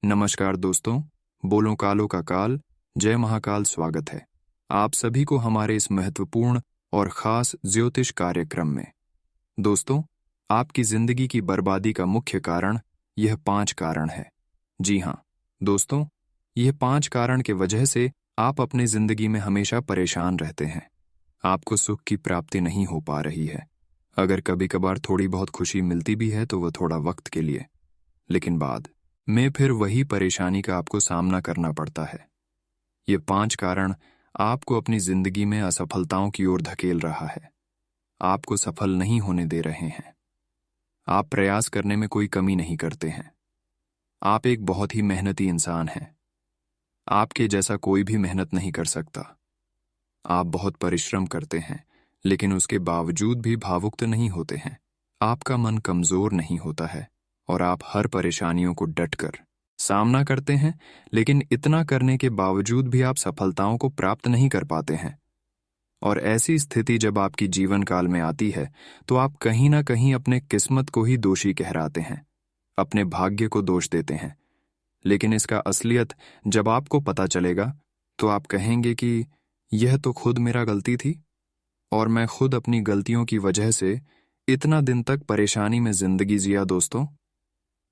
नमस्कार दोस्तों, बोलो कालो का काल, जय महाकाल। स्वागत है आप सभी को हमारे इस महत्वपूर्ण और खास ज्योतिष कार्यक्रम में। दोस्तों, आपकी जिंदगी की बर्बादी का मुख्य कारण यह 5 कारण है। जी हाँ दोस्तों, यह 5 कारण के वजह से आप अपनी जिंदगी में हमेशा परेशान रहते हैं। आपको सुख की प्राप्ति नहीं हो पा रही है। अगर कभी कभार थोड़ी बहुत खुशी मिलती भी है तो वह थोड़ा वक्त के लिए, लेकिन बाद में फिर वही परेशानी का आपको सामना करना पड़ता है। ये 5 कारण आपको अपनी जिंदगी में असफलताओं की ओर धकेल रहा है, आपको सफल नहीं होने दे रहे हैं। आप प्रयास करने में कोई कमी नहीं करते हैं। आप एक बहुत ही मेहनती इंसान हैं। आपके जैसा कोई भी मेहनत नहीं कर सकता। आप बहुत परिश्रम करते हैं, लेकिन उसके बावजूद भी भावुक नहीं होते हैं। आपका मन कमजोर नहीं होता है और आप हर परेशानियों को डटकर सामना करते हैं, लेकिन इतना करने के बावजूद भी आप सफलताओं को प्राप्त नहीं कर पाते हैं। और ऐसी स्थिति जब आपकी जीवन काल में आती है तो आप कहीं ना कहीं अपने किस्मत को ही दोषी कहराते हैं, अपने भाग्य को दोष देते हैं। लेकिन इसका असलियत जब आपको पता चलेगा तो आप कहेंगे कि यह तो खुद मेरा गलती थी और मैं खुद अपनी गलतियों की वजह से इतना दिन तक परेशानी में जिंदगी जिया। दोस्तों,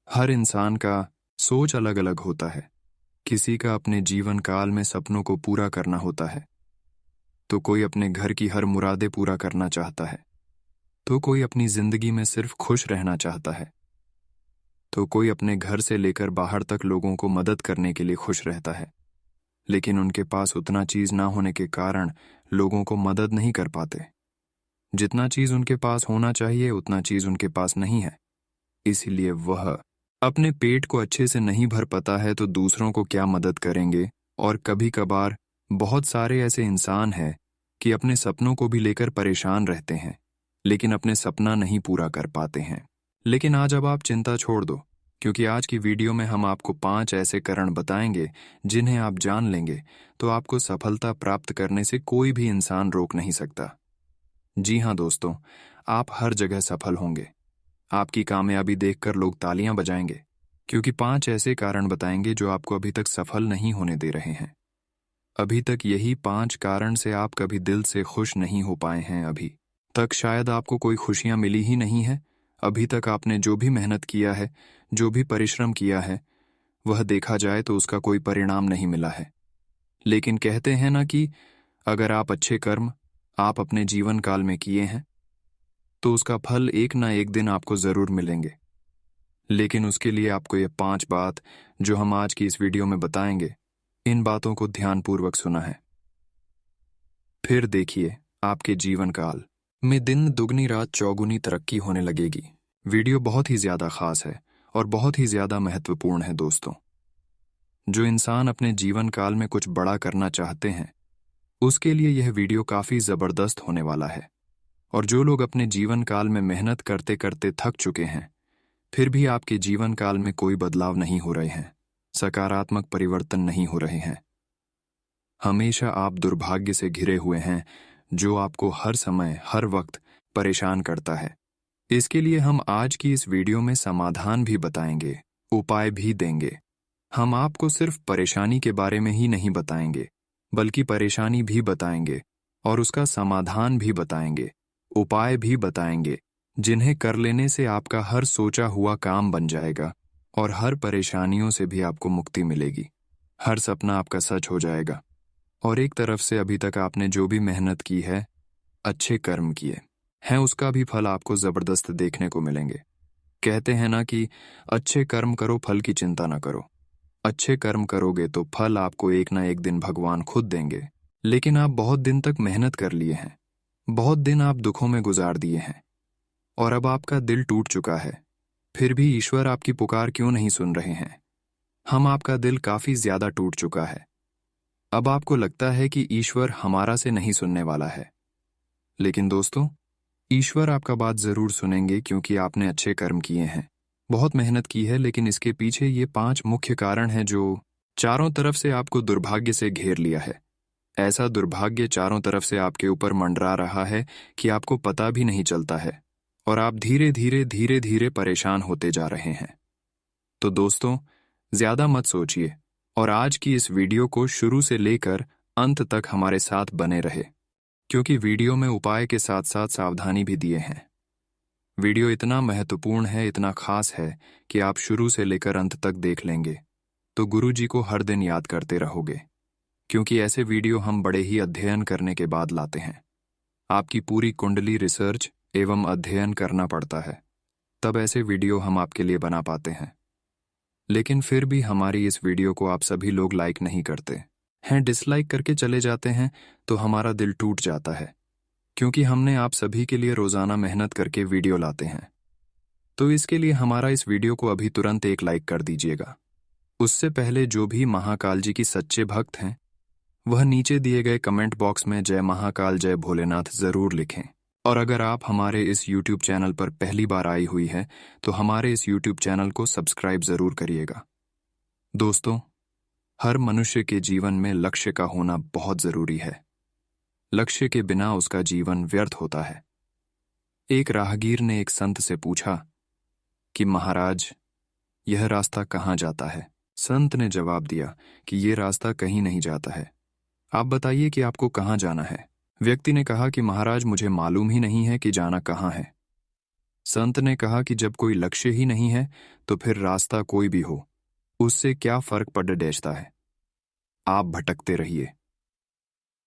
हर इंसान का सोच अलग अलग होता है। किसी का अपने जीवन काल में सपनों को पूरा करना होता है, तो कोई अपने घर की हर मुरादें पूरा करना चाहता है, तो कोई अपनी जिंदगी में सिर्फ खुश रहना चाहता है, तो कोई अपने घर से लेकर बाहर तक लोगों को मदद करने के लिए खुश रहता है। लेकिन उनके पास उतना चीज ना होने के कारण लोगों को मदद नहीं कर पाते। जितना चीज उनके पास होना चाहिए उतना चीज उनके पास नहीं है, इसीलिए वह अपने पेट को अच्छे से नहीं भर पाता है तो दूसरों को क्या मदद करेंगे। और कभी कभार बहुत सारे ऐसे इंसान हैं कि अपने सपनों को भी लेकर परेशान रहते हैं, लेकिन अपने सपना नहीं पूरा कर पाते हैं। लेकिन आज अब आप चिंता छोड़ दो, क्योंकि आज की वीडियो में हम आपको 5 ऐसे कारण बताएंगे जिन्हें आप जान लेंगे तो आपको सफलता प्राप्त करने से कोई भी इंसान रोक नहीं सकता। जी हाँ दोस्तों, आप हर जगह सफल होंगे। आपकी कामयाबी देखकर लोग तालियां बजाएंगे, क्योंकि 5 ऐसे कारण बताएंगे जो आपको अभी तक सफल नहीं होने दे रहे हैं। अभी तक यही 5 कारण से आप कभी दिल से खुश नहीं हो पाए हैं। अभी तक शायद आपको कोई खुशियां मिली ही नहीं है। अभी तक आपने जो भी मेहनत किया है, जो भी परिश्रम किया है, वह देखा जाए तो उसका कोई परिणाम नहीं मिला है। लेकिन कहते हैं ना कि अगर आप अच्छे कर्म आप अपने जीवन काल में किए हैं तो उसका फल एक ना एक दिन आपको जरूर मिलेंगे। लेकिन उसके लिए आपको ये 5 बात जो हम आज की इस वीडियो में बताएंगे, इन बातों को ध्यानपूर्वक सुना है। फिर देखिए आपके जीवन काल में दिन दुगनी रात चौगुनी तरक्की होने लगेगी। वीडियो बहुत ही ज्यादा खास है और बहुत ही ज्यादा महत्वपूर्ण है। दोस्तों, जो इंसान अपने जीवन काल में कुछ बड़ा करना चाहते हैं उसके लिए यह वीडियो काफी जबरदस्त होने वाला है। और जो लोग अपने जीवन काल में मेहनत करते करते थक चुके हैं, फिर भी आपके जीवन काल में कोई बदलाव नहीं हो रहे हैं, सकारात्मक परिवर्तन नहीं हो रहे हैं, हमेशा आप दुर्भाग्य से घिरे हुए हैं जो आपको हर समय हर वक्त परेशान करता है। इसके लिए हम आज की इस वीडियो में समाधान भी बताएंगे, उपाय भी देंगे। हम आपको सिर्फ परेशानी के बारे में ही नहीं बताएंगे, बल्कि परेशानी भी बताएंगे और उसका समाधान भी बताएंगे, उपाय भी बताएंगे, जिन्हें कर लेने से आपका हर सोचा हुआ काम बन जाएगा और हर परेशानियों से भी आपको मुक्ति मिलेगी। हर सपना आपका सच हो जाएगा और एक तरफ से अभी तक आपने जो भी मेहनत की है, अच्छे कर्म किए हैं, उसका भी फल आपको जबरदस्त देखने को मिलेंगे। कहते हैं ना कि अच्छे कर्म करो, फल की चिंता ना करो। अच्छे कर्म करोगे तो फल आपको एक ना एक दिन भगवान खुद देंगे। लेकिन आप बहुत दिन तक मेहनत कर लिए हैं, बहुत दिन आप दुखों में गुजार दिए हैं और अब आपका दिल टूट चुका है, फिर भी ईश्वर आपकी पुकार क्यों नहीं सुन रहे हैं? हम आपका दिल काफी ज्यादा टूट चुका है। अब आपको लगता है कि ईश्वर हमारा से नहीं सुनने वाला है। लेकिन दोस्तों, ईश्वर आपका बात जरूर सुनेंगे, क्योंकि आपने अच्छे कर्म किए हैं, बहुत मेहनत की है। लेकिन इसके पीछे ये 5 मुख्य कारण हैं जो चारों तरफ से आपको दुर्भाग्य से घेर लिया है। ऐसा दुर्भाग्य चारों तरफ से आपके ऊपर मंडरा रहा है कि आपको पता भी नहीं चलता है और आप धीरे धीरे परेशान होते जा रहे हैं। तो दोस्तों, ज्यादा मत सोचिए और आज की इस वीडियो को शुरू से लेकर अंत तक हमारे साथ बने रहे, क्योंकि वीडियो में उपाय के साथ साथ सावधानी भी दिए हैं। वीडियो इतना महत्वपूर्ण है, इतना खास है कि आप शुरू से लेकर अंत तक देख लेंगे तो गुरुजी को हर दिन याद करते रहोगे, क्योंकि ऐसे वीडियो हम बड़े ही अध्ययन करने के बाद लाते हैं। आपकी पूरी कुंडली रिसर्च एवं अध्ययन करना पड़ता है, तब ऐसे वीडियो हम आपके लिए बना पाते हैं। लेकिन फिर भी हमारी इस वीडियो को आप सभी लोग लाइक नहीं करते हैं, डिसलाइक करके चले जाते हैं, तो हमारा दिल टूट जाता है, क्योंकि हमने आप सभी के लिए रोजाना मेहनत करके वीडियो लाते हैं। तो इसके लिए हमारा इस वीडियो को अभी तुरंत एक लाइक कर दीजिएगा। उससे पहले जो भी महाकाल जी की सच्चे भक्त हैं वह नीचे दिए गए कमेंट बॉक्स में जय महाकाल जय भोलेनाथ जरूर लिखें। और अगर आप हमारे इस YouTube चैनल पर पहली बार आई हुई है तो हमारे इस YouTube चैनल को सब्सक्राइब जरूर करिएगा। दोस्तों, हर मनुष्य के जीवन में लक्ष्य का होना बहुत जरूरी है। लक्ष्य के बिना उसका जीवन व्यर्थ होता है। एक राहगीर ने एक संत से पूछा कि महाराज, यह रास्ता कहाँ जाता है? संत ने जवाब दिया कि यह रास्ता कहीं नहीं जाता है, आप बताइए कि आपको कहाँ जाना है। व्यक्ति ने कहा कि महाराज, मुझे मालूम ही नहीं है कि जाना कहाँ है। संत ने कहा कि जब कोई लक्ष्य ही नहीं है तो फिर रास्ता कोई भी हो, उससे क्या फर्क पड़ डेचता है। आप भटकते रहिए।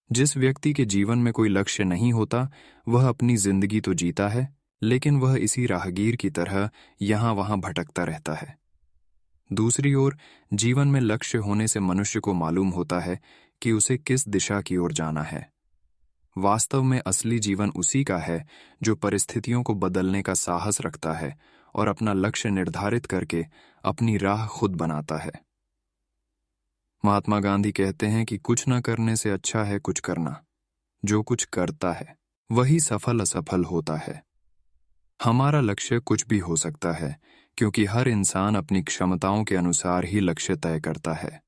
जिस व्यक्ति के जीवन में कोई लक्ष्य नहीं होता वह अपनी जिंदगी तो जीता है, लेकिन वह इसी राहगीर की तरह यहां वहां भटकता रहता है। दूसरी ओर जीवन में लक्ष्य होने से मनुष्य को मालूम होता है कि उसे किस दिशा की ओर जाना है। वास्तव में असली जीवन उसी का है जो परिस्थितियों को बदलने का साहस रखता है और अपना लक्ष्य निर्धारित करके अपनी राह खुद बनाता है। महात्मा गांधी कहते हैं कि कुछ न करने से अच्छा है कुछ करना। जो कुछ करता है वही सफल असफल होता है। हमारा लक्ष्य कुछ भी हो सकता है, क्योंकि हर इंसान अपनी क्षमताओं के अनुसार ही लक्ष्य तय करता है।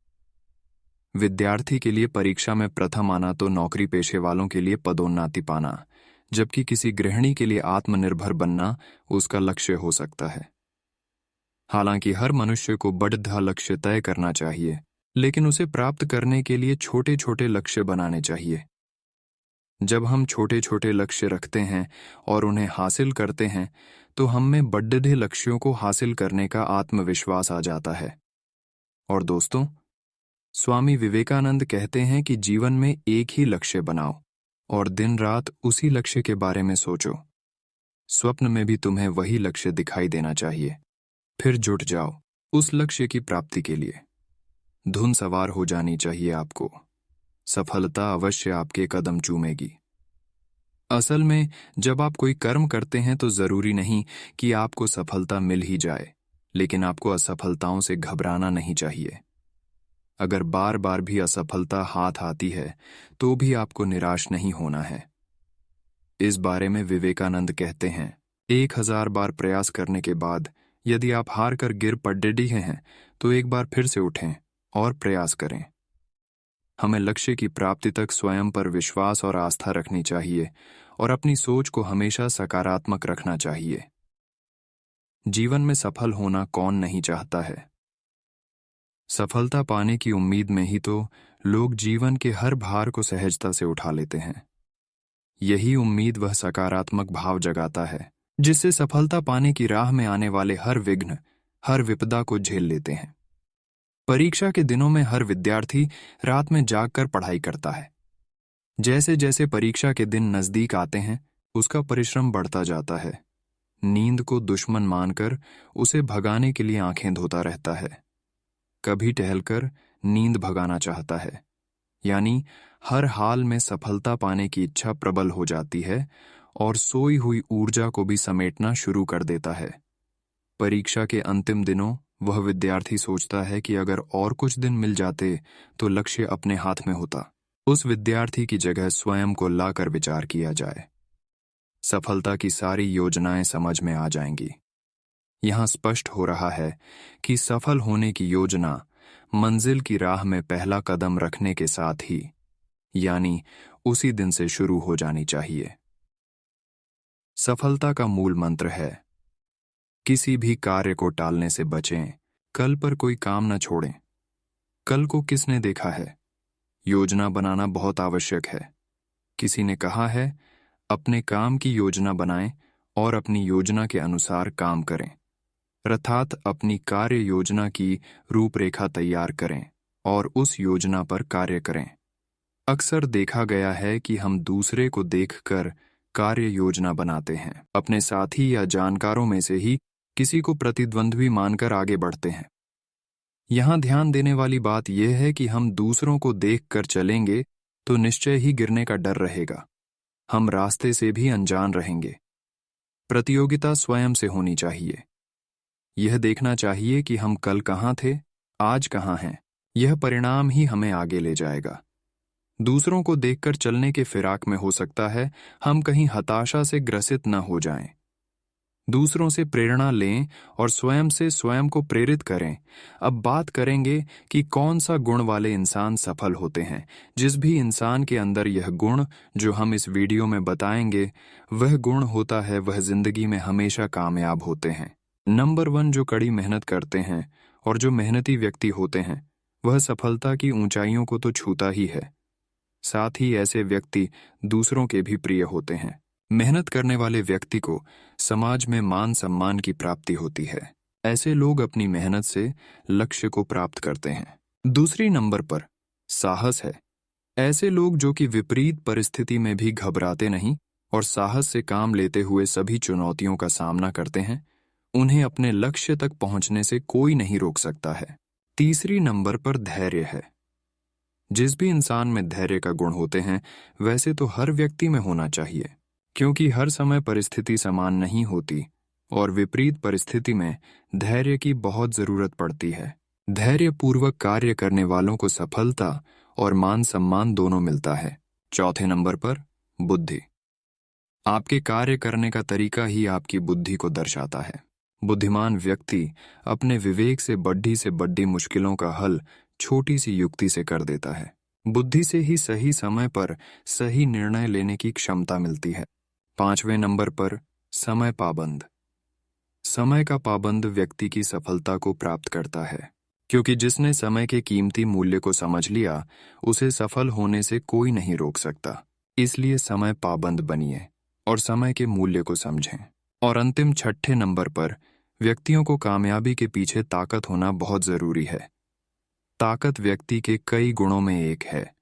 विद्यार्थी के लिए परीक्षा में प्रथम आना तो नौकरी पेशे वालों के लिए पदोन्नति पाना, जबकि किसी गृहिणी के लिए आत्मनिर्भर बनना उसका लक्ष्य हो सकता है। हालांकि हर मनुष्य को बड़ा लक्ष्य तय करना चाहिए, लेकिन उसे प्राप्त करने के लिए छोटे छोटे लक्ष्य बनाने चाहिए। जब हम छोटे छोटे लक्ष्य रखते हैं और उन्हें हासिल करते हैं तो हम में बड़े लक्ष्यों को हासिल करने का आत्मविश्वास आ जाता है। और दोस्तों, स्वामी विवेकानंद कहते हैं कि जीवन में एक ही लक्ष्य बनाओ और दिन रात उसी लक्ष्य के बारे में सोचो। स्वप्न में भी तुम्हें वही लक्ष्य दिखाई देना चाहिए, फिर जुट जाओ उस लक्ष्य की प्राप्ति के लिए। धुन सवार हो जानी चाहिए आपको। सफलता अवश्य आपके कदम चूमेगी। असल में जब आप कोई कर्म करते हैं तो जरूरी नहीं कि आपको सफलता मिल ही जाए, लेकिन आपको असफलताओं से घबराना नहीं चाहिए। अगर बार बार भी असफलता हाथ आती है तो भी आपको निराश नहीं होना है। इस बारे में विवेकानंद कहते हैं, 1000 बार प्रयास करने के बाद यदि आप हार कर गिर पड़े हैं तो एक बार फिर से उठें और प्रयास करें। हमें लक्ष्य की प्राप्ति तक स्वयं पर विश्वास और आस्था रखनी चाहिए और अपनी सोच को हमेशा सकारात्मक रखना चाहिए। जीवन में सफल होना कौन नहीं चाहता है। सफलता पाने की उम्मीद में ही तो लोग जीवन के हर भार को सहजता से उठा लेते हैं। यही उम्मीद वह सकारात्मक भाव जगाता है जिससे सफलता पाने की राह में आने वाले हर विघ्न, हर विपदा को झेल लेते हैं। परीक्षा के दिनों में हर विद्यार्थी रात में जागकर पढ़ाई करता है। जैसे जैसे परीक्षा के दिन नजदीक आते हैं उसका परिश्रम बढ़ता जाता है। नींद को दुश्मन मानकर उसे भगाने के लिए आंखें धोता रहता है। कभी टहलकर नींद भगाना चाहता है, यानी हर हाल में सफलता पाने की इच्छा प्रबल हो जाती है और सोई हुई ऊर्जा को भी समेटना शुरू कर देता है। परीक्षा के अंतिम दिनों वह विद्यार्थी सोचता है कि अगर और कुछ दिन मिल जाते तो लक्ष्य अपने हाथ में होता। उस विद्यार्थी की जगह स्वयं को लाकर विचार किया जाए। सफलता की सारी योजनाएं समझ में आ जाएंगी। यहां स्पष्ट हो रहा है कि सफल होने की योजना मंजिल की राह में पहला कदम रखने के साथ ही, यानी उसी दिन से शुरू हो जानी चाहिए। सफलता का मूल मंत्र है, किसी भी कार्य को टालने से बचें, कल पर कोई काम न छोड़ें। कल को किसने देखा है? योजना बनाना बहुत आवश्यक है। किसी ने कहा है, अपने काम की योजना बनाएं और अपनी योजना के अनुसार काम करें। अर्थात अपनी कार्य योजना की रूपरेखा तैयार करें और उस योजना पर कार्य करें। अक्सर देखा गया है कि हम दूसरे को देखकर कार्य योजना बनाते हैं। अपने साथी या जानकारों में से ही किसी को प्रतिद्वंद्वी मानकर आगे बढ़ते हैं। यहाँ ध्यान देने वाली बात यह है कि हम दूसरों को देखकर चलेंगे तो निश्चय ही गिरने का डर रहेगा। हम रास्ते से भी अनजान रहेंगे। प्रतियोगिता स्वयं से होनी चाहिए। यह देखना चाहिए कि हम कल कहाँ थे, आज कहाँ हैं। यह परिणाम ही हमें आगे ले जाएगा। दूसरों को देखकर चलने के फिराक में हो सकता है हम कहीं हताशा से ग्रसित न हो जाएं। दूसरों से प्रेरणा लें और स्वयं से स्वयं को प्रेरित करें। अब बात करेंगे कि कौन सा गुण वाले इंसान सफल होते हैं। जिस भी इंसान के अंदर यह गुण जो हम इस वीडियो में बताएंगे, वह गुण होता है, वह जिंदगी में हमेशा कामयाब होते हैं। नंबर 1, जो कड़ी मेहनत करते हैं और जो मेहनती व्यक्ति होते हैं, वह सफलता की ऊंचाइयों को तो छूता ही है। साथ ही ऐसे व्यक्ति दूसरों के भी प्रिय होते हैं। मेहनत करने वाले व्यक्ति को समाज में मान सम्मान की प्राप्ति होती है। ऐसे लोग अपनी मेहनत से लक्ष्य को प्राप्त करते हैं। दूसरी नंबर पर साहस है। ऐसे लोग जो कि विपरीत परिस्थिति में भी घबराते नहीं और साहस से काम लेते हुए सभी चुनौतियों का सामना करते हैं, उन्हें अपने लक्ष्य तक पहुंचने से कोई नहीं रोक सकता है। तीसरी नंबर पर धैर्य है। जिस भी इंसान में धैर्य का गुण होते हैं, वैसे तो हर व्यक्ति में होना चाहिए, क्योंकि हर समय परिस्थिति समान नहीं होती और विपरीत परिस्थिति में धैर्य की बहुत जरूरत पड़ती है। धैर्यपूर्वक कार्य करने वालों को सफलता और मान सम्मान दोनों मिलता है। चौथे नंबर पर बुद्धि। आपके कार्य करने का तरीका ही आपकी बुद्धि को दर्शाता है। बुद्धिमान व्यक्ति अपने विवेक से बड़ी मुश्किलों का हल छोटी सी युक्ति से कर देता है। बुद्धि से ही सही समय पर सही निर्णय लेने की क्षमता मिलती है। 5वें नंबर पर समय पाबंद। समय का पाबंद व्यक्ति की सफलता को प्राप्त करता है, क्योंकि जिसने समय के कीमती मूल्य को समझ लिया, उसे सफल होने से कोई नहीं रोक सकता। इसलिए समय पाबंद बनिए और समय के मूल्य को समझें। और अंतिम 6ठे नंबर पर व्यक्तियों को कामयाबी के पीछे ताकत होना बहुत जरूरी है। ताकत व्यक्ति के कई गुणों में एक है।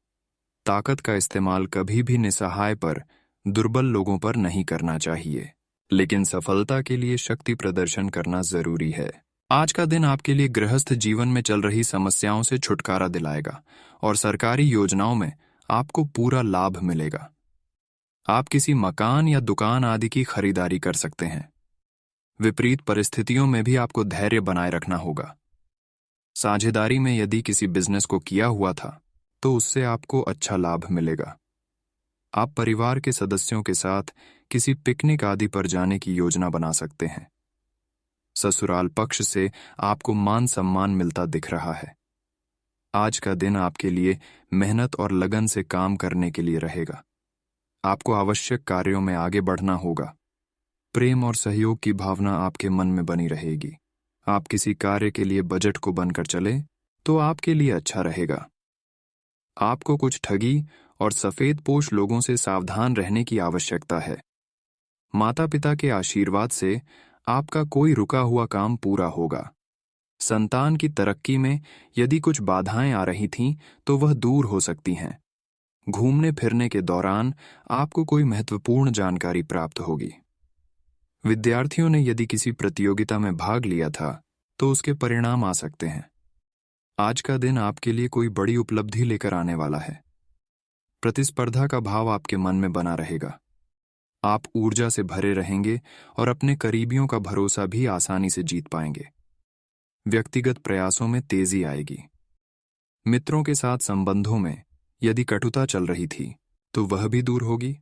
ताकत का इस्तेमाल कभी भी निसहाय पर, दुर्बल लोगों पर नहीं करना चाहिए, लेकिन सफलता के लिए शक्ति प्रदर्शन करना जरूरी है। आज का दिन आपके लिए गृहस्थ जीवन में चल रही समस्याओं से छुटकारा दिलाएगा और सरकारी योजनाओं में आपको पूरा लाभ मिलेगा। आप किसी मकान या दुकान आदि की खरीदारी कर सकते हैं। विपरीत परिस्थितियों में भी आपको धैर्य बनाए रखना होगा। साझेदारी में यदि किसी बिजनेस को किया हुआ था तो उससे आपको अच्छा लाभ मिलेगा। आप परिवार के सदस्यों के साथ किसी पिकनिक आदि पर जाने की योजना बना सकते हैं। ससुराल पक्ष से आपको मान सम्मान मिलता दिख रहा है। आज का दिन आपके लिए मेहनत और लगन से काम करने के लिए रहेगा। आपको आवश्यक कार्यों में आगे बढ़ना होगा। प्रेम और सहयोग की भावना आपके मन में बनी रहेगी। आप किसी कार्य के लिए बजट को बनकर चले तो आपके लिए अच्छा रहेगा। आपको कुछ ठगी और सफेदपोश लोगों से सावधान रहने की आवश्यकता है। माता पिता के आशीर्वाद से आपका कोई रुका हुआ काम पूरा होगा। संतान की तरक्की में यदि कुछ बाधाएं आ रही थीं तो वह दूर हो सकती हैं। घूमने फिरने के दौरान आपको कोई महत्वपूर्ण जानकारी प्राप्त होगी। विद्यार्थियों ने यदि किसी प्रतियोगिता में भाग लिया था तो उसके परिणाम आ सकते हैं। आज का दिन आपके लिए कोई बड़ी उपलब्धि लेकर आने वाला है। प्रतिस्पर्धा का भाव आपके मन में बना रहेगा। आप ऊर्जा से भरे रहेंगे और अपने करीबियों का भरोसा भी आसानी से जीत पाएंगे। व्यक्तिगत प्रयासों में तेजी आएगी। मित्रों के साथ संबंधों में यदि कटुता चल रही थी तो वह भी दूर होगी।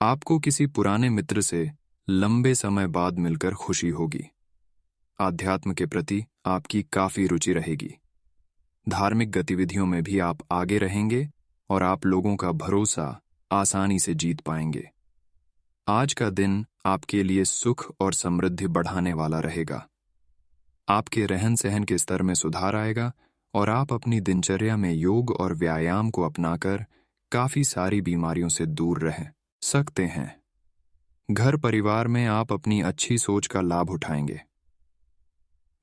आपको किसी पुराने मित्र से लंबे समय बाद मिलकर खुशी होगी। आध्यात्म के प्रति आपकी काफी रुचि रहेगी। धार्मिक गतिविधियों में भी आप आगे रहेंगे और आप लोगों का भरोसा आसानी से जीत पाएंगे। आज का दिन आपके लिए सुख और समृद्धि बढ़ाने वाला रहेगा। आपके रहन सहन के स्तर में सुधार आएगा और आप अपनी दिनचर्या में योग और व्यायाम को अपनाकर काफी सारी बीमारियों से दूर रह सकते हैं। घर परिवार में आप अपनी अच्छी सोच का लाभ उठाएंगे।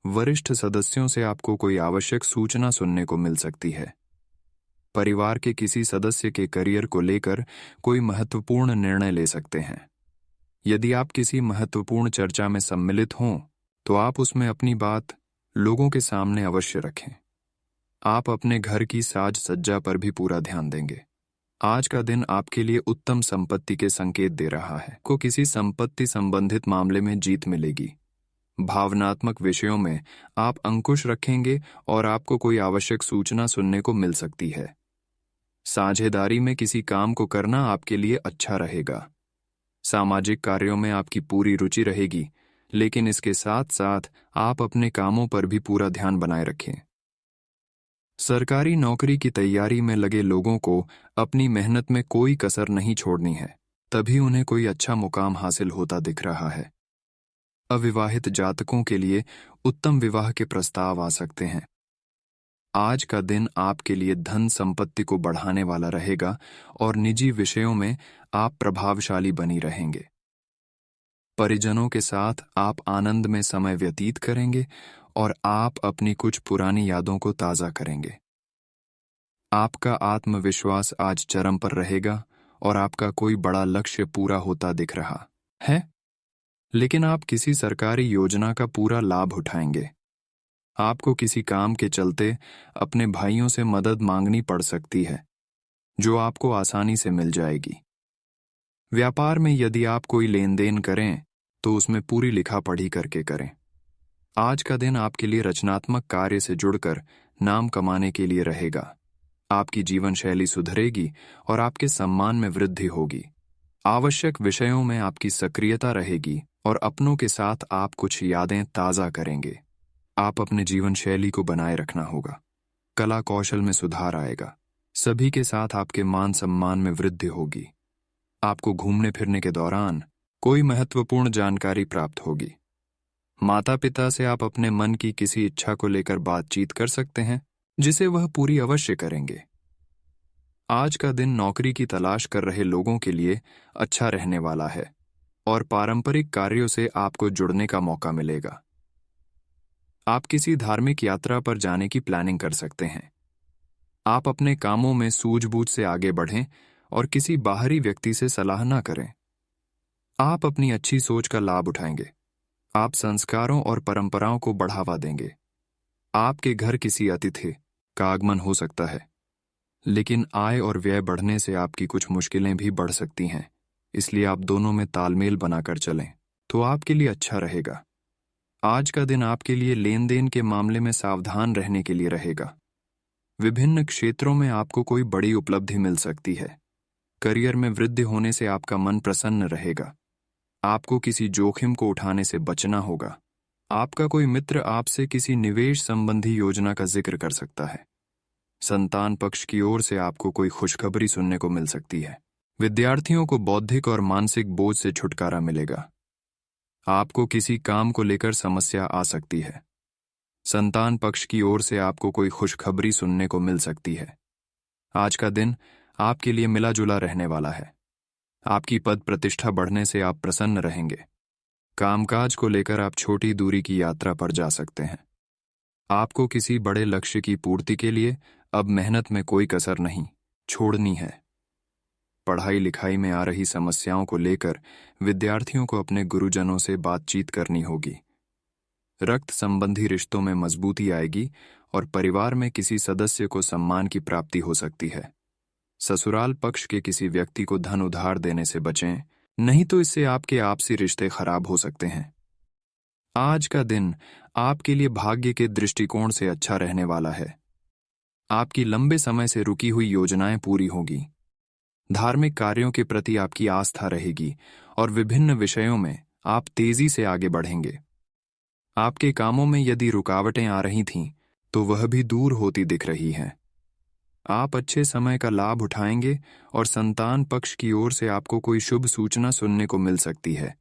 वरिष्ठ सदस्यों से आपको कोई आवश्यक सूचना सुनने को मिल सकती है। परिवार के किसी सदस्य के करियर को लेकर कोई महत्वपूर्ण निर्णय ले सकते हैं। यदि आप किसी महत्वपूर्ण चर्चा में सम्मिलित हों तो आप उसमें अपनी बात लोगों के सामने अवश्य रखें। आप अपने घर की साज सज्जा पर भी पूरा ध्यान देंगे। आज का दिन आपके लिए उत्तम संपत्ति के संकेत दे रहा है। को किसी संपत्ति संबंधित मामले में जीत मिलेगी। भावनात्मक विषयों में आप अंकुश रखेंगे और आपको कोई आवश्यक सूचना सुनने को मिल सकती है। साझेदारी में किसी काम को करना आपके लिए अच्छा रहेगा। सामाजिक कार्यों में आपकी पूरी रुचि रहेगी, लेकिन इसके साथ साथ आप अपने कामों पर भी पूरा ध्यान बनाए रखें। सरकारी नौकरी की तैयारी में लगे लोगों को अपनी मेहनत में कोई कसर नहीं छोड़नी है, तभी उन्हें कोई अच्छा मुकाम हासिल होता दिख रहा है। अविवाहित जातकों के लिए उत्तम विवाह के प्रस्ताव आ सकते हैं। आज का दिन आपके लिए धन संपत्ति को बढ़ाने वाला रहेगा और निजी विषयों में आप प्रभावशाली बनी रहेंगे। परिजनों के साथ आप आनंद में समय व्यतीत करेंगे और आप अपनी कुछ पुरानी यादों को ताज़ा करेंगे। आपका आत्मविश्वास आज चरम पर रहेगा और आपका कोई बड़ा लक्ष्य पूरा होता दिख रहा है, लेकिन आप किसी सरकारी योजना का पूरा लाभ उठाएंगे। आपको किसी काम के चलते अपने भाइयों से मदद मांगनी पड़ सकती है, जो आपको आसानी से मिल जाएगी। व्यापार में यदि आप कोई लेन देन करें तो उसमें पूरी लिखा पढ़ी करके करें। आज का दिन आपके लिए रचनात्मक कार्य से जुड़कर नाम कमाने के लिए रहेगा। आपकी जीवन शैली सुधरेगी और आपके सम्मान में वृद्धि होगी। आवश्यक विषयों में आपकी सक्रियता रहेगी और अपनों के साथ आप कुछ यादें ताज़ा करेंगे। आप अपने जीवन शैली को बनाए रखना होगा। कला कौशल में सुधार आएगा। सभी के साथ आपके मान सम्मान में वृद्धि होगी। आपको घूमने फिरने के दौरान कोई महत्वपूर्ण जानकारी प्राप्त होगी। माता पिता से आप अपने मन की किसी इच्छा को लेकर बातचीत कर सकते हैं, जिसे वह पूरी अवश्य करेंगे। आज का दिन नौकरी की तलाश कर रहे लोगों के लिए अच्छा रहने वाला है और पारंपरिक कार्यों से आपको जुड़ने का मौका मिलेगा। आप किसी धार्मिक यात्रा पर जाने की प्लानिंग कर सकते हैं। आप अपने कामों में सूझबूझ से आगे बढ़ें और किसी बाहरी व्यक्ति से सलाह न करें। आप अपनी अच्छी सोच का लाभ उठाएंगे। आप संस्कारों और परंपराओं को बढ़ावा देंगे। आपके घर किसी अतिथि का आगमन हो सकता है, लेकिन आय और व्यय बढ़ने से आपकी कुछ मुश्किलें भी बढ़ सकती हैं। इसलिए आप दोनों में तालमेल बनाकर चलें तो आपके लिए अच्छा रहेगा। आज का दिन आपके लिए लेन देन के मामले में सावधान रहने के लिए रहेगा। विभिन्न क्षेत्रों में आपको कोई बड़ी उपलब्धि मिल सकती है। करियर में वृद्धि होने से आपका मन प्रसन्न रहेगा। आपको किसी जोखिम को उठाने से बचना होगा। आपका कोई मित्र आपसे किसी निवेश संबंधी योजना का जिक्र कर सकता है। संतान पक्ष की ओर से आपको कोई खुशखबरी सुनने को मिल सकती है। विद्यार्थियों को बौद्धिक और मानसिक बोझ से छुटकारा मिलेगा। आपको किसी काम को लेकर समस्या आ सकती है। संतान पक्ष की ओर से आपको कोई खुशखबरी सुनने को मिल सकती है। आज का दिन आपके लिए मिला जुला रहने वाला है। आपकी पद प्रतिष्ठा बढ़ने से आप प्रसन्न रहेंगे। कामकाज को लेकर आप छोटी दूरी की यात्रा पर जा सकते हैं। आपको किसी बड़े लक्ष्य की पूर्ति के लिए अब मेहनत में कोई कसर नहीं छोड़नी है। पढ़ाई लिखाई में आ रही समस्याओं को लेकर विद्यार्थियों को अपने गुरुजनों से बातचीत करनी होगी। रक्त संबंधी रिश्तों में मजबूती आएगी और परिवार में किसी सदस्य को सम्मान की प्राप्ति हो सकती है। ससुराल पक्ष के किसी व्यक्ति को धन उधार देने से बचें, नहीं तो इससे आपके आपसी रिश्ते खराब हो सकते हैं। आज का दिन आपके लिए भाग्य के दृष्टिकोण से अच्छा रहने वाला है। आपकी लंबे समय से रुकी हुई योजनाएं पूरी होगी। धार्मिक कार्यों के प्रति आपकी आस्था रहेगी और विभिन्न विषयों में आप तेजी से आगे बढ़ेंगे। आपके कामों में यदि रुकावटें आ रही थीं, तो वह भी दूर होती दिख रही हैं। आप अच्छे समय का लाभ उठाएंगे और संतान पक्ष की ओर से आपको कोई शुभ सूचना सुनने को मिल सकती है।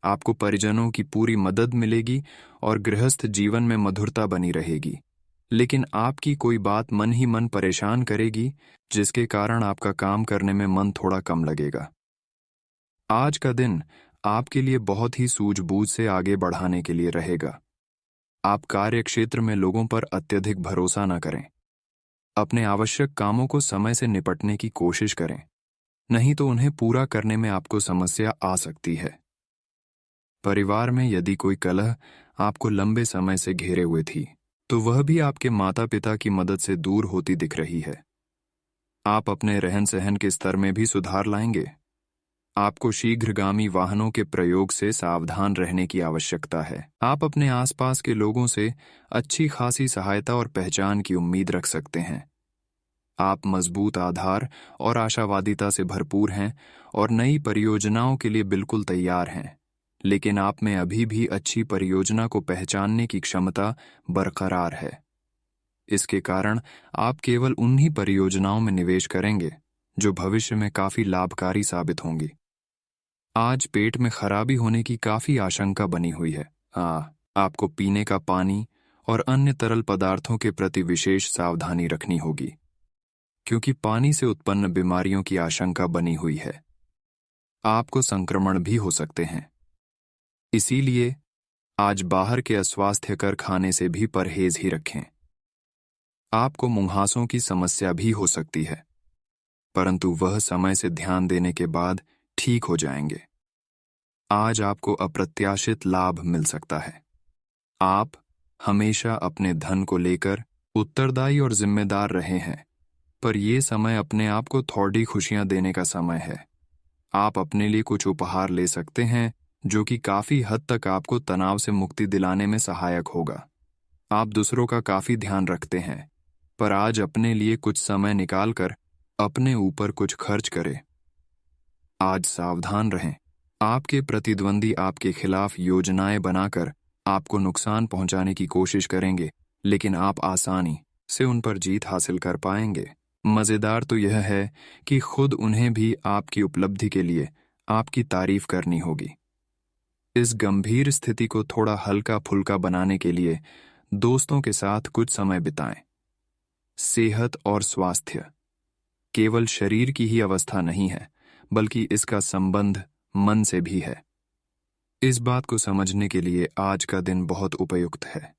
आपको परिजनों की पूरी मदद मिलेगी और गृहस्थ जीवन में मधुरता बनी रहेगी। लेकिन आपकी कोई बात मन ही मन परेशान करेगी, जिसके कारण आपका काम करने में मन थोड़ा कम लगेगा। आज का दिन आपके लिए बहुत ही सूझबूझ से आगे बढ़ाने के लिए रहेगा। आप कार्य क्षेत्र में लोगों पर अत्यधिक भरोसा न करें। अपने आवश्यक कामों को समय से निपटने की कोशिश करें, नहीं तो उन्हें पूरा करने में आपको समस्या आ सकती है। परिवार में यदि कोई कलह आपको लंबे समय से घेरे हुए थी, तो वह भी आपके माता पिता की मदद से दूर होती दिख रही है। आप अपने रहन सहन के स्तर में भी सुधार लाएंगे। आपको शीघ्रगामी वाहनों के प्रयोग से सावधान रहने की आवश्यकता है। आप अपने आसपास के लोगों से अच्छी खासी सहायता और पहचान की उम्मीद रख सकते हैं। आप मजबूत आधार और आशावादिता से भरपूर हैं और नई परियोजनाओं के लिए बिल्कुल तैयार हैं, लेकिन आप में अभी भी अच्छी परियोजना को पहचानने की क्षमता बरकरार है। इसके कारण आप केवल उन्हीं परियोजनाओं में निवेश करेंगे जो भविष्य में काफी लाभकारी साबित होंगी। आज पेट में खराबी होने की काफी आशंका बनी हुई है। आपको पीने का पानी और अन्य तरल पदार्थों के प्रति विशेष सावधानी रखनी होगी, क्योंकि पानी से उत्पन्न बीमारियों की आशंका बनी हुई है। आपको संक्रमण भी हो सकते हैं। इसीलिए आज बाहर के अस्वास्थ्यकर खाने से भी परहेज ही रखें। आपको मुंहासों की समस्या भी हो सकती है, परंतु वह समय से ध्यान देने के बाद ठीक हो जाएंगे। आज आपको अप्रत्याशित लाभ मिल सकता है। आप हमेशा अपने धन को लेकर उत्तरदायी और जिम्मेदार रहे हैं, पर यह समय अपने आप को थोड़ी खुशियां देने का समय है। आप अपने लिए कुछ उपहार ले सकते हैं, जो कि काफी हद तक आपको तनाव से मुक्ति दिलाने में सहायक होगा। आप दूसरों का काफी ध्यान रखते हैं, पर आज अपने लिए कुछ समय निकालकर अपने ऊपर कुछ खर्च करें। आज सावधान रहें। आपके प्रतिद्वंदी आपके खिलाफ योजनाएं बनाकर आपको नुकसान पहुंचाने की कोशिश करेंगे, लेकिन आप आसानी से उन पर जीत हासिल कर पाएंगे। मजेदार तो यह है कि खुद उन्हें भी आपकी उपलब्धि के लिए आपकी तारीफ करनी होगी। इस गंभीर स्थिति को थोड़ा हल्का फुल्का बनाने के लिए दोस्तों के साथ कुछ समय बिताएं। सेहत और स्वास्थ्य केवल शरीर की ही अवस्था नहीं है, बल्कि इसका संबंध मन से भी है। इस बात को समझने के लिए आज का दिन बहुत उपयुक्त है।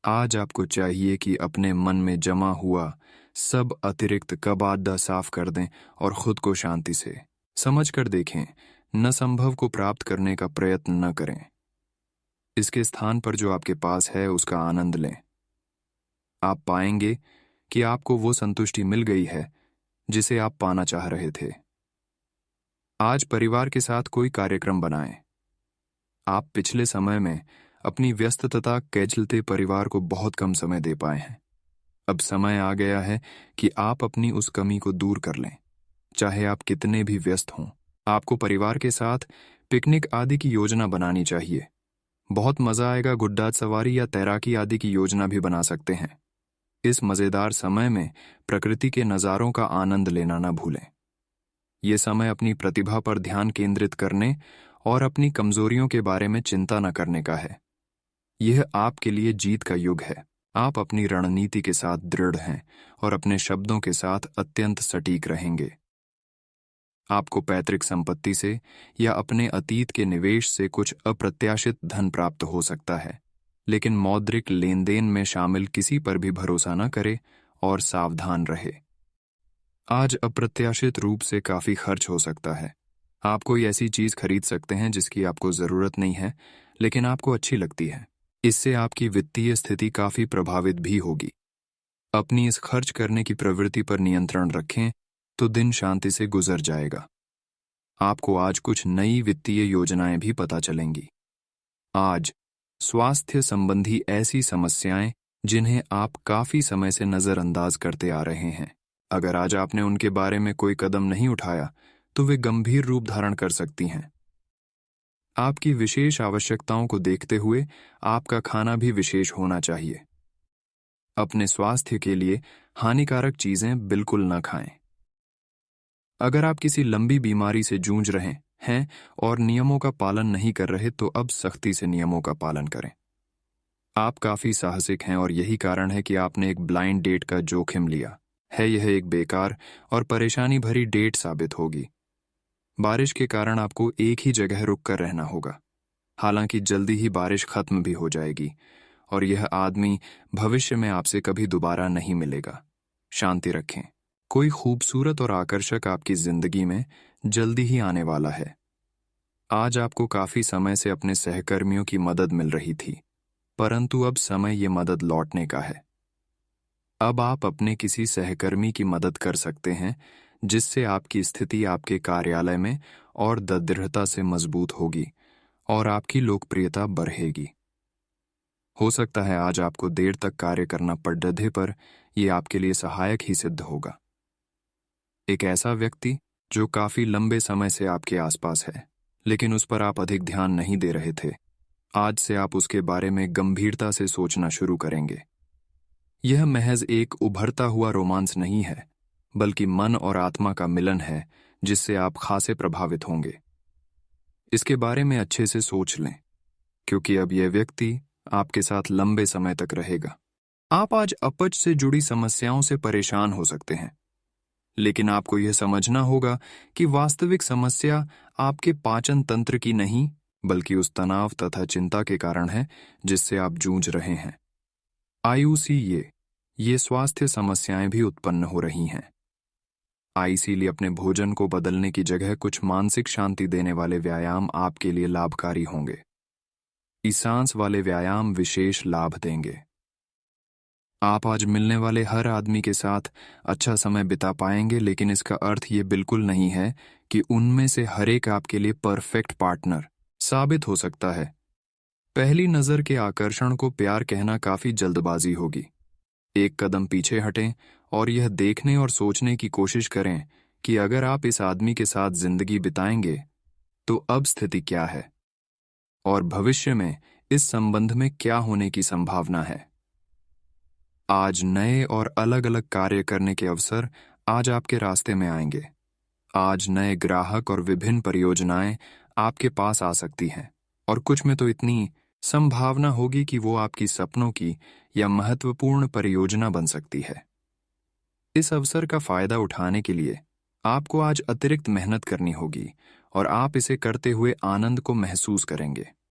आज आपको चाहिए कि अपने मन में जमा हुआ सब अतिरिक्त कबाड़ा साफ कर दें और खुद को शांति से समझ कर देखें। न संभव को प्राप्त करने का प्रयत्न न करें। इसके स्थान पर जो आपके पास है उसका आनंद लें। आप पाएंगे कि आपको वो संतुष्टि मिल गई है जिसे आप पाना चाह रहे थे। आज परिवार के साथ कोई कार्यक्रम बनाएं। आप पिछले समय में अपनी व्यस्तता के चलते परिवार को बहुत कम समय दे पाए हैं। अब समय आ गया है कि आप अपनी उस कमी को दूर कर लें। चाहे आप कितने भी व्यस्त हों, आपको परिवार के साथ पिकनिक आदि की योजना बनानी चाहिए। बहुत मजा आएगा। गुड्डा सवारी या तैराकी आदि की योजना भी बना सकते हैं। इस मजेदार समय में प्रकृति के नज़ारों का आनंद लेना न भूलें। ये समय अपनी प्रतिभा पर ध्यान केंद्रित करने और अपनी कमजोरियों के बारे में चिंता न करने का है। यह आपके लिए जीत का युग है। आप अपनी रणनीति के साथ दृढ़ हैं और अपने शब्दों के साथ अत्यंत सटीक रहेंगे। आपको पैतृक संपत्ति से या अपने अतीत के निवेश से कुछ अप्रत्याशित धन प्राप्त हो सकता है, लेकिन मौद्रिक लेन देन में शामिल किसी पर भी भरोसा न करे और सावधान रहे। आज अप्रत्याशित रूप से काफी खर्च हो सकता है। आप कोई ऐसी चीज खरीद सकते हैं जिसकी आपको जरूरत नहीं है, लेकिन आपको अच्छी लगती है। इससे आपकी वित्तीय स्थिति काफी प्रभावित भी होगी। अपनी इस खर्च करने की प्रवृत्ति पर नियंत्रण रखें तो दिन शांति से गुजर जाएगा। आपको आज कुछ नई वित्तीय योजनाएं भी पता चलेंगी। आज स्वास्थ्य संबंधी ऐसी समस्याएं जिन्हें आप काफी समय से नजरअंदाज करते आ रहे हैं, अगर आज आपने उनके बारे में कोई कदम नहीं उठाया तो वे गंभीर रूप धारण कर सकती हैं। आपकी विशेष आवश्यकताओं को देखते हुए आपका खाना भी विशेष होना चाहिए। अपने स्वास्थ्य के लिए हानिकारक चीजें बिल्कुल न खाएं। अगर आप किसी लंबी बीमारी से जूझ रहे हैं और नियमों का पालन नहीं कर रहे तो अब सख्ती से नियमों का पालन करें। आप काफी साहसिक हैं और यही कारण है कि आपने एक ब्लाइंड डेट का जोखिम लिया है। यह एक बेकार और परेशानी भरी डेट साबित होगी। बारिश के कारण आपको एक ही जगह रुक कर रहना होगा। हालांकि जल्दी ही बारिश खत्म भी हो जाएगी और यह आदमी भविष्य में आपसे कभी दोबारा नहीं मिलेगा। शांति रखें। कोई खूबसूरत और आकर्षक आपकी जिंदगी में जल्दी ही आने वाला है। आज आपको काफी समय से अपने सहकर्मियों की मदद मिल रही थी, परंतु अब समय ये मदद लौटने का है। अब आप अपने किसी सहकर्मी की मदद कर सकते हैं, जिससे आपकी स्थिति आपके कार्यालय में और दृढ़ता से मजबूत होगी और आपकी लोकप्रियता बढ़ेगी। हो सकता है आज आपको देर तक कार्य करना पड़े, पर यह आपके लिए सहायक ही सिद्ध होगा। एक ऐसा व्यक्ति जो काफी लंबे समय से आपके आसपास है, लेकिन उस पर आप अधिक ध्यान नहीं दे रहे थे, आज से आप उसके बारे में गंभीरता से सोचना शुरू करेंगे। यह महज एक उभरता हुआ रोमांस नहीं है, बल्कि मन और आत्मा का मिलन है जिससे आप खासे प्रभावित होंगे। इसके बारे में अच्छे से सोच लें, क्योंकि अब यह व्यक्ति आपके साथ लंबे समय तक रहेगा। आप आज अपच से जुड़ी समस्याओं से परेशान हो सकते हैं, लेकिन आपको यह समझना होगा कि वास्तविक समस्या आपके पाचन तंत्र की नहीं, बल्कि उस तनाव तथा चिंता के कारण है जिससे आप जूझ रहे हैं। आयुसी ये स्वास्थ्य समस्याएं भी उत्पन्न हो रही हैं। इसीलिए अपने भोजन को बदलने की जगह कुछ मानसिक शांति देने वाले व्यायाम आपके लिए लाभकारी होंगे। सांस वाले व्यायाम विशेष लाभ देंगे। आप आज मिलने वाले हर आदमी के साथ अच्छा समय बिता पाएंगे, लेकिन इसका अर्थ ये बिल्कुल नहीं है कि उनमें से हर एक आपके लिए परफेक्ट पार्टनर साबित हो सकता है। पहली नजर के आकर्षण को प्यार कहना काफी जल्दबाजी होगी। एक कदम पीछे हटें और यह देखने और सोचने की कोशिश करें कि अगर आप इस आदमी के साथ जिंदगी बिताएंगे तो अब स्थिति क्या है और भविष्य में इस संबंध में क्या होने की संभावना है। आज नए और अलग अलग कार्य करने के अवसर आज आपके रास्ते में आएंगे। आज नए ग्राहक और विभिन्न परियोजनाएं आपके पास आ सकती हैं और कुछ में तो इतनी संभावना होगी कि वो आपकी सपनों की या महत्वपूर्ण परियोजना बन सकती है। इस अवसर का फायदा उठाने के लिए आपको आज अतिरिक्त मेहनत करनी होगी और आप इसे करते हुए आनंद को महसूस करेंगे।